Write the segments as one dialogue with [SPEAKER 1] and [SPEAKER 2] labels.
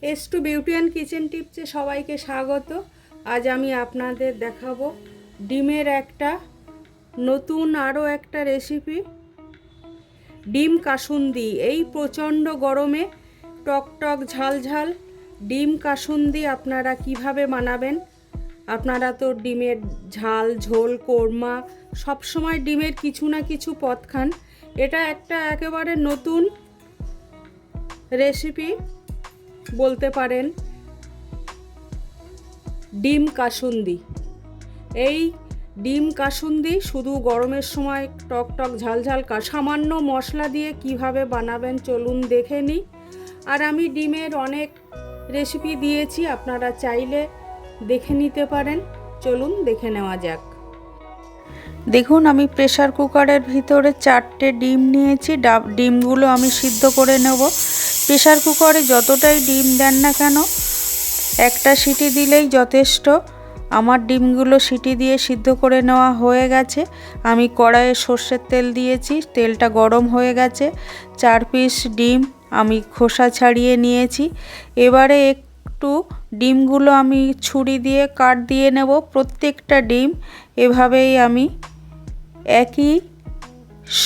[SPEAKER 1] S two beauty and kitchen টিপসে সবাইকে স্বাগত। আজ আমি আপনাদের দেখাবো ডিমের একটা নতুন আরও একটা রেসিপি, ডিম কাসুন্দি। এই প্রচণ্ড গরমে টক টক ঝাল ঝাল ডিম কাসুন্দি আপনারা কিভাবে বানাবেন। আপনারা তো ডিমের ঝাল ঝোল কোরমা সবসময় ডিমের কিছু না কিছু পদ খান। এটা একটা একেবারে নতুন রেসিপি বলতে পারেন, ডিম কাসুন্দি। এই ডিম কাসুন্দি শুধু গরমের সময় টক টক ঝাল ঝাল সামান্য মশলা দিয়ে কিভাবে বানাবেন চলুন দেখে নিই। আর আমি ডিমের অনেক রেসিপি দিয়েছি, আপনারা চাইলে দেখে নিতে পারেন। চলুন দেখে নেওয়া যাক। দেখুন, আমি প্রেসার কুকারের ভিতরে 4টে ডিম নিয়েছি। ডিমগুলো আমি সিদ্ধ করে নেব। প্রেসার কুকারে যতটাই ডিম দেন না কেন, একটা সিটি দিলেই যথেষ্ট। আমার ডিমগুলো সিটি দিয়ে সিদ্ধ করে নেওয়া হয়ে গেছে। আমি কড়াইয়ে সর্ষের তেল দিয়েছি, তেলটা গরম হয়ে গেছে। 4 পিস ডিম আমি খোসা ছাড়িয়ে নিয়েছি। এবারে একটু ডিমগুলো আমি ছুরি দিয়ে কাট দিয়ে নেব। প্রত্যেকটা ডিম এভাবেই আমি একই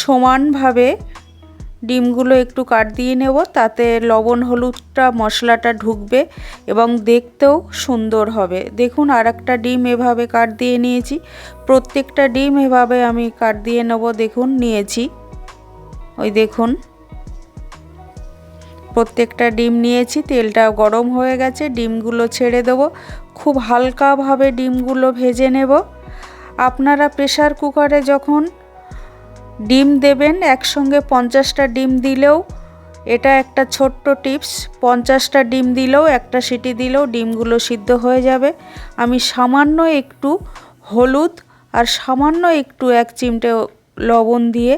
[SPEAKER 1] সমানভাবে ডিমগুলো একটু কাট দিয়ে নেব, তাতে লবণ হলুদটা মশলাটা ঢুকবে এবং দেখতেও সুন্দর হবে। দেখুন, আর একটা ডিম এভাবে কাট দিয়ে নিয়েছি। প্রত্যেকটা ডিম এভাবে আমি কাট দিয়ে নেব। দেখুন নিয়েছি, ওই দেখুন প্রত্যেকটা ডিম নিয়েছি। তেলটা গরম হয়ে গেছে, ডিমগুলো ছেড়ে দেব। খুব হালকাভাবে ডিমগুলো ভেজে নেব। আপনারা প্রেসার কুকারে যখন ডিম দেবেন, একসঙ্গে 50টা ডিম দিলেও, এটা একটা ছোট্ট টিপস, 50টা ডিম দিলেও একটা সিটি দিলেও ডিমগুলো সিদ্ধ হয়ে যাবে। আমি সামান্য একটু হলুদ আর সামান্য একটু 1 চিমটে লবণ দিয়ে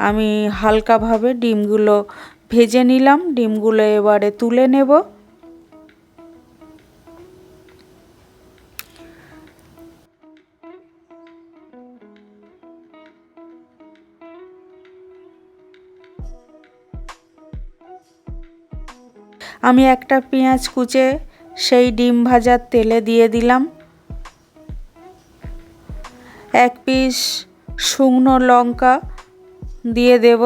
[SPEAKER 1] আমি হালকাভাবে ডিমগুলো ভেজে নিলাম। ডিমগুলো এবারে তুলে নেব। আমি একটা পেঁয়াজ কুচে সেই ডিম ভাজার তেলে দিয়ে দিলাম। 1 পিস শুকনো লঙ্কা দিয়ে দেব।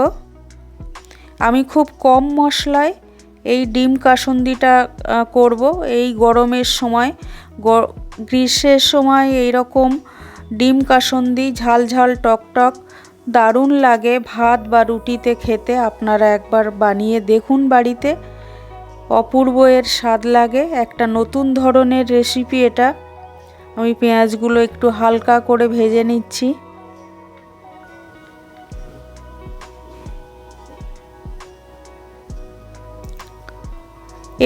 [SPEAKER 1] আমি খুব কম মশলায় এই ডিম কাসুন্দিটা করব। এই গরমের সময়, গ্রীষ্মের সময় এই রকম ডিম কাসুন্দি ঝাল ঝাল টক টক দারুণ লাগে ভাত বা রুটিতে খেতে। আপনারা একবার বানিয়ে দেখুন বাড়িতে, অপূর্ব এর স্বাদ লাগে। একটা নতুন ধরনের রেসিপি এটা। আমি পেঁয়াজগুলো একটু হালকা করে ভেজে নিচ্ছি।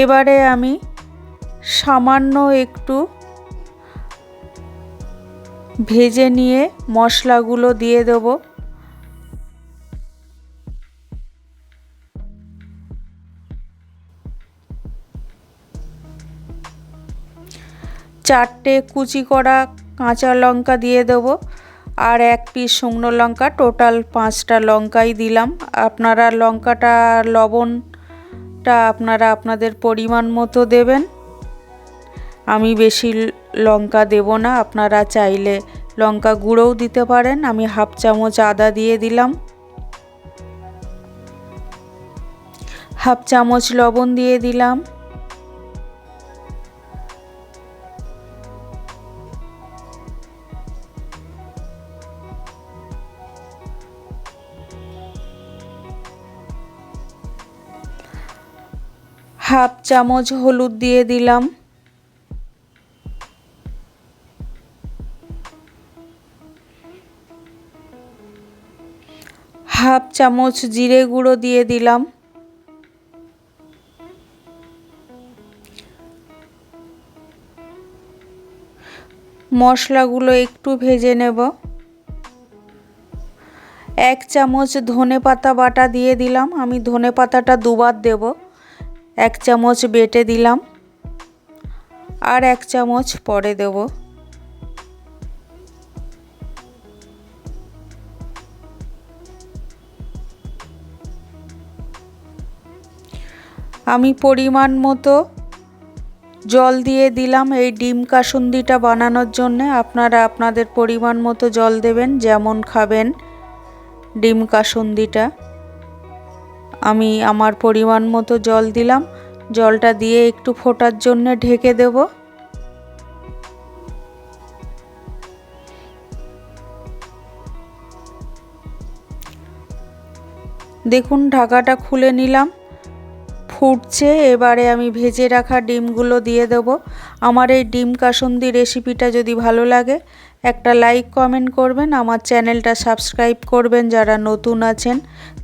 [SPEAKER 1] এবারে আমি সামান্য একটু ভেজে নিয়ে মশলাগুলো দিয়ে দেব। চারটে কুচি করা কাঁচা লঙ্কা দিয়ে দেব আর 1 পিস শুকনো লঙ্কা, টোটাল 5টা লঙ্কাই দিলাম। আপনারা লঙ্কাটা লবণটা আপনারা আপনাদের পরিমাণ মতো দেবেন। আমি বেশি লঙ্কা দেব না, আপনারা চাইলে লঙ্কা গুঁড়োও দিতে পারেন। আমি 1/2 চামচ আদা দিয়ে দিলাম, 1/2 চামচ লবণ দিয়ে দিলাম, হাফ চামচ হলুদ দিয়ে দিলাম, হাফ চামচ জিরে গুঁড়ো দিয়ে দিলাম, মশলাগুলো একটু ভেজে নেব। 1 চামচ ধনেপাতা বাটা দিয়ে দিলাম। আমি ধনেপাতাটা দুবার দেব। 1 চামচ বেটে দিলাম আর 1 চামচ পরে দেব। আমি পরিমাণ মতো জল দিয়ে দিলাম এই ডিম কাসুন্দিটা বানানোর জন্যে। আপনারা আপনাদের পরিমাণ মতো জল দেবেন, যেমন খাবেন ডিম কাসুন্দিটা। আমি আমার পরিমাণ মতো জল দিলাম। জলটা দিয়ে একটু ফোটার জন্যে ঢেকে দেব। দেখুন ঢাকাটা খুলে নিলাম, ফুটছে। এবারে আমি ভেজে রাখা ডিমগুলো দিয়ে দেব। আমার এই ডিম কাসুন্দি রেসিপিটা যদি ভালো লাগে একটা লাইক কমেন্ট করবেন, আমার চ্যানেলটা সাবস্ক্রাইব করবেন। যারা নতুন আছেন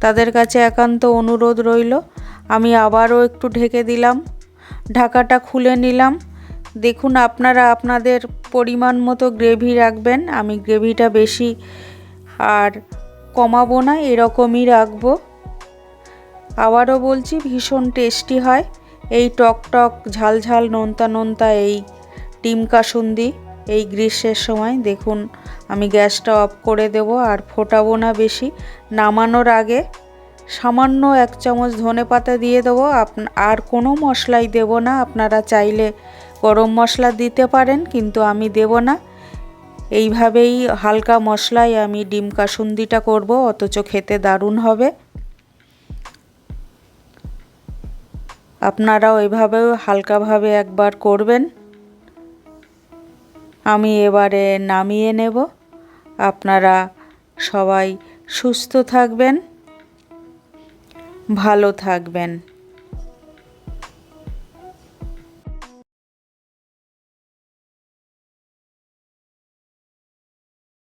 [SPEAKER 1] তাদের কাছে একান্ত অনুরোধ রইল। আমি আবারও একটু ঢেকে দিলাম, ঢাকাটা খুলে নিলাম। দেখুন আপনারা আপনাদের পরিমাণ মতো গ্রেভি রাখবেন। আমি গ্রেভিটা বেশি আর কমাবো না, এরকমই রাখবো। আবারও বলছি, ভীষণ টেস্টি হয় এই টক টক ঝাল ঝাল নোনতা নোনতা এই ডিম কাসুন্দি এই গ্রীষ্মের সময়। দেখুন আমি গ্যাসটা অফ করে দেব, আর ফোটাবো না বেশি। নামানোর আগে সামান্য 1 চামচ ধনেপাতা দিয়ে দেবো। আর কোনো মশলাই দেব না। আপনারা চাইলে গরম মশলা দিতে পারেন, কিন্তু আমি দেব না। এইভাবেই হালকা মশলায় আমি ডিম কাসুন্দিটা করব, অথচ খেতে দারুণ হবে। আপনারাও এভাবেও হালকাভাবে একবার করবেন। আমি এবারে নামিয়ে নেব। আপনারা সবাই সুস্থ থাকবেন, ভালো থাকবেন।